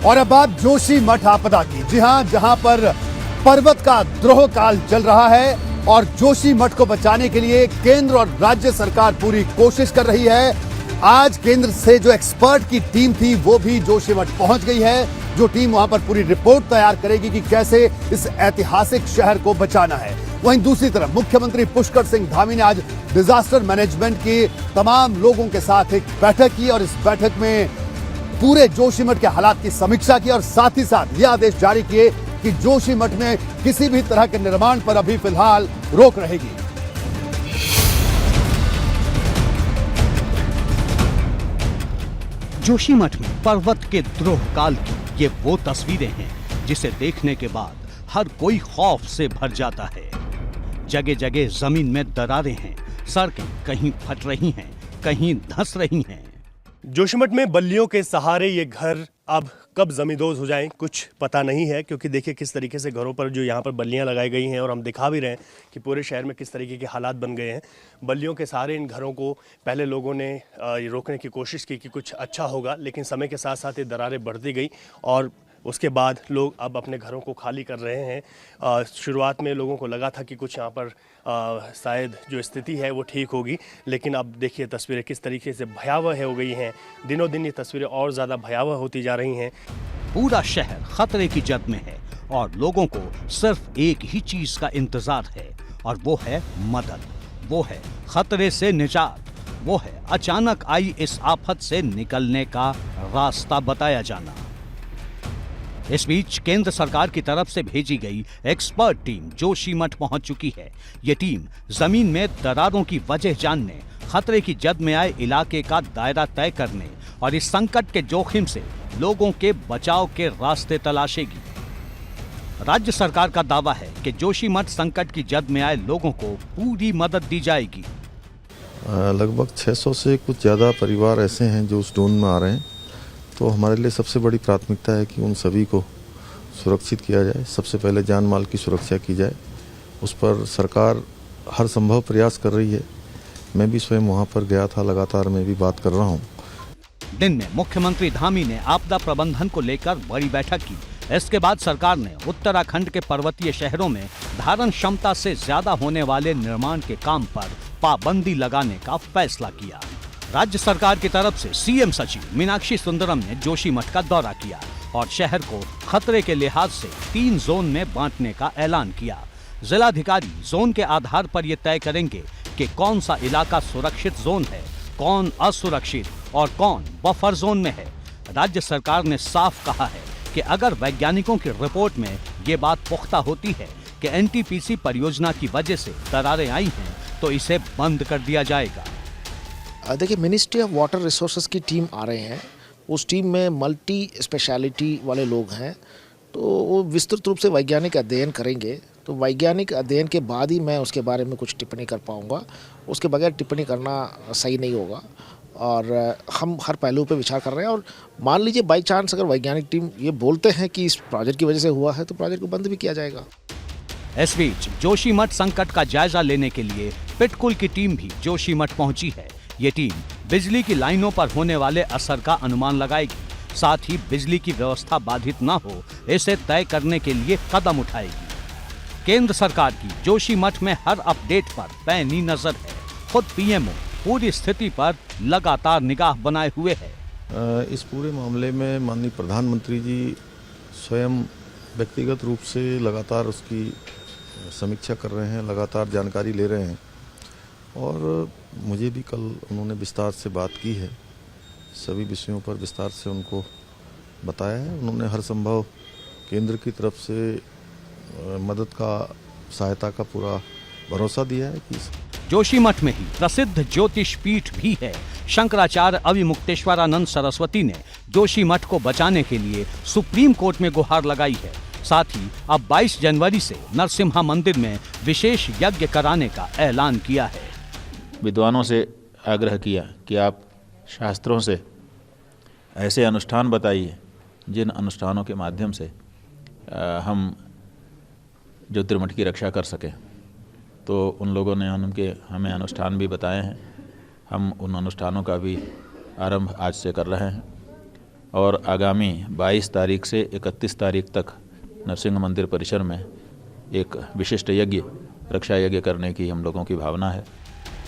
और अब बात जोशी मठ आपदा की। जी हां, जहां पर पर्वत का द्रोह काल चल रहा है और जोशी मठ को बचाने के लिए केंद्र और राज्य सरकार पूरी कोशिश कर रही है। आज केंद्र से जो एक्सपर्ट की टीम थी वो भी जोशी मठ पहुंच गई है, जो टीम वहां पर पूरी रिपोर्ट तैयार करेगी कि कैसे इस ऐतिहासिक शहर को बचाना है। वहीं दूसरी तरफ मुख्यमंत्री पुष्कर सिंह धामी ने आज डिजास्टर मैनेजमेंट की तमाम लोगों के साथ एक बैठक की और इस बैठक में पूरे जोशीमठ के हालात की समीक्षा की और साथ ही साथ यह आदेश जारी किए कि जोशीमठ में किसी भी तरह के निर्माण पर अभी फिलहाल रोक रहेगी। जोशीमठ में पर्वत के द्रोह काल की ये वो तस्वीरें हैं जिसे देखने के बाद हर कोई खौफ से भर जाता है। जगह जगह जमीन में दरारें हैं, सड़कें कहीं फट रही हैं, कहीं धंस रही हैं। जोशीमठ में बल्लियों के सहारे ये घर अब कब जमींदोज हो जाएं कुछ पता नहीं है, क्योंकि देखिए किस तरीके से घरों पर जो यहाँ पर बल्लियाँ लगाई गई हैं और हम दिखा भी रहे हैं कि पूरे शहर में किस तरीके के हालात बन गए हैं। बल्लियों के सहारे इन घरों को पहले लोगों ने रोकने की कोशिश की कि कुछ अच्छा होगा, लेकिन समय के साथ साथ ये दरारें बढ़ती गई और उसके बाद लोग अब अपने घरों को खाली कर रहे हैं। शुरुआत में लोगों को लगा था कि कुछ यहाँ पर शायद जो स्थिति है वो ठीक होगी, लेकिन अब देखिए तस्वीरें किस तरीके से भयावह हो गई हैं। दिनों दिन ये तस्वीरें और ज़्यादा भयावह होती जा रही हैं। पूरा शहर खतरे की जद में है और लोगों को सिर्फ एक ही चीज का इंतजार है और वो है मदद, वो है खतरे से निजात, वो है अचानक आई इस आफत से निकलने का रास्ता बताया जाना। इस बीच केंद्र सरकार की तरफ से भेजी गई एक्सपर्ट टीम जोशीमठ पहुंच चुकी है। ये टीम जमीन में दरारों की वजह जानने, खतरे की जद में आए इलाके का दायरा तय करने और इस संकट के जोखिम से लोगों के बचाव के रास्ते तलाशेगी। राज्य सरकार का दावा है कि जोशीमठ संकट की जद में आए लोगों को पूरी मदद दी जाएगी। लगभग 600 से कुछ ज़्यादा परिवार ऐसे हैं जो उस जोन में आ रहे हैं, तो हमारे लिए सबसे बड़ी प्राथमिकता है कि उन सभी को सुरक्षित किया जाए। सबसे पहले जान माल की सुरक्षा की जाए, उस पर सरकार हर संभव प्रयास कर रही है। मैं भी स्वयं वहां पर गया था, लगातार मैं भी बात कर रहा हूं। दिन में मुख्यमंत्री धामी ने आपदा प्रबंधन को लेकर बड़ी बैठक की। इसके बाद सरकार ने उत्तराखंड के पर्वतीय शहरों में धारण क्षमता से ज्यादा होने वाले निर्माण के काम पर पाबंदी लगाने का फैसला किया। राज्य सरकार की तरफ से सीएम सचिव मीनाक्षी सुंदरम ने जोशीमठ का दौरा किया और शहर को खतरे के लिहाज से 3 जोन में बांटने का ऐलान किया। जिलाधिकारी जोन के आधार पर ये तय करेंगे कि कौन सा इलाका सुरक्षित जोन है, कौन असुरक्षित और कौन बफर जोन में है। राज्य सरकार ने साफ कहा है कि अगर वैज्ञानिकों की रिपोर्ट में ये बात पुख्ता होती है कि एनटीपीसी परियोजना की वजह से दरारें आई हैं, तो इसे बंद कर दिया जाएगा। देखिए, मिनिस्ट्री ऑफ वाटर रिसोर्सेज की टीम आ रहे हैं। उस टीम में मल्टी स्पेशलिटी वाले लोग हैं, तो वो विस्तृत रूप से वैज्ञानिक अध्ययन करेंगे। तो वैज्ञानिक अध्ययन के बाद ही मैं उसके बारे में कुछ टिप्पणी कर पाऊँगा। उसके बगैर टिप्पणी करना सही नहीं होगा और हम हर पहलू पे विचार कर रहे हैं। और मान लीजिए बाई चांस अगर वैज्ञानिक टीम ये बोलते हैं कि इस प्रोजेक्ट की वजह से हुआ है, तो प्रोजेक्ट को बंद भी किया जाएगा। इस बीच जोशीमठ संकट का जायजा लेने के लिए पिटकुल की टीम भी जोशीमठ पहुंची है। ये टीम बिजली की लाइनों पर होने वाले असर का अनुमान लगाएगी, साथ ही बिजली की व्यवस्था बाधित न हो इसे तय करने के लिए कदम उठाएगी। केंद्र सरकार की जोशीमठ में हर अपडेट पर पैनी नजर है। खुद पीएमओ पूरी स्थिति पर लगातार निगाह बनाए हुए है। इस पूरे मामले में माननीय प्रधानमंत्री जी स्वयं व्यक्तिगत रूप से लगातार उसकी समीक्षा कर रहे हैं, लगातार जानकारी ले रहे हैं और मुझे भी कल उन्होंने विस्तार से बात की है। सभी विषयों पर विस्तार से उनको बताया है। उन्होंने हर संभव केंद्र की तरफ से मदद का, सहायता का पूरा भरोसा दिया है कि जोशीमठ में ही प्रसिद्ध ज्योतिष पीठ भी है। शंकराचार्य अविमुक्तेश्वरानंद सरस्वती ने जोशीमठ को बचाने के लिए सुप्रीम कोर्ट में गुहार लगाई है। साथ ही अब 22 जनवरी से नरसिम्हा मंदिर में विशेष यज्ञ कराने का ऐलान किया है। विद्वानों से आग्रह किया कि आप शास्त्रों से ऐसे अनुष्ठान बताइए जिन अनुष्ठानों के माध्यम से हम ज्योतिर्मठ की रक्षा कर सकें। तो उन लोगों ने हमें अनुष्ठान भी बताए हैं। हम उन अनुष्ठानों का भी आरंभ आज से कर रहे हैं और आगामी 22 तारीख से 31 तारीख तक नरसिंह मंदिर परिसर में एक विशिष्ट यज्ञ, रक्षा यज्ञ करने की हम लोगों की भावना है।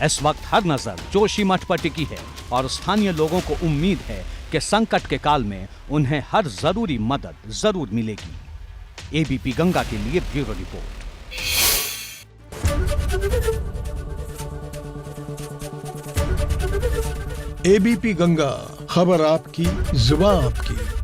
इस वक्त हर नजर जोशीमठ पर टिकी है और स्थानीय लोगों को उम्मीद है कि संकट के काल में उन्हें हर जरूरी मदद जरूर मिलेगी। एबीपी गंगा के लिए ब्यूरो रिपोर्ट। एबीपी गंगा, खबर आपकी, जुबान आपकी।